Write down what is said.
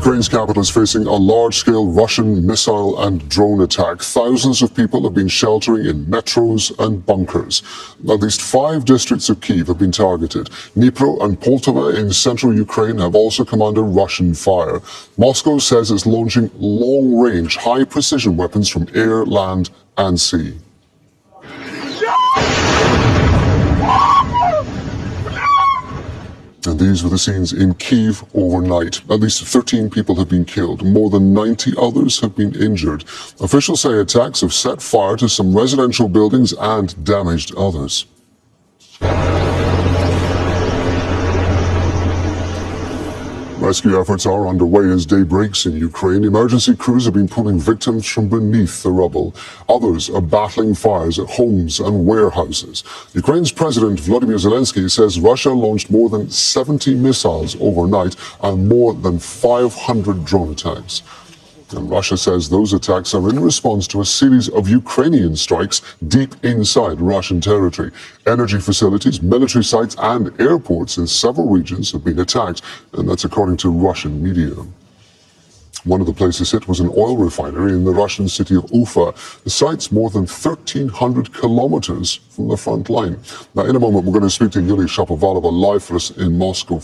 Ukraine's capital is facing a large-scale Russian missile and drone attack. Thousands of people have been sheltering in metros and bunkers. At least 5 districts of Kyiv have been targeted. Dnipro and Poltava in central Ukraine have also come under Russian fire. Moscow says it's launching long-range, high-precision weapons from air, land and sea. And these were the scenes in Kyiv overnight. At least 13 people have been killed. More than 90 others have been injured. Officials say attacks have set fire to some residential buildings and damaged others. Rescue efforts are underway as day breaks in Ukraine. Emergency crews have been pulling victims from beneath the rubble. Others are battling fires at homes and warehouses. Ukraine's President Volodymyr Zelensky says Russia launched more than 70 missiles overnight and more than 500 drone attacks. And Russia says those attacks are in response to a series of Ukrainian strikes deep inside Russian territory. Energy facilities, military sites and airports in several regions have been attacked, and that's according to Russian media. One of the places hit was an oil refinery in the Russian city of Ufa. The site's more than 1,300 kilometers from the front line. Now, in a moment, we're going to speak to Yulia Shapovalova live for us in Moscow.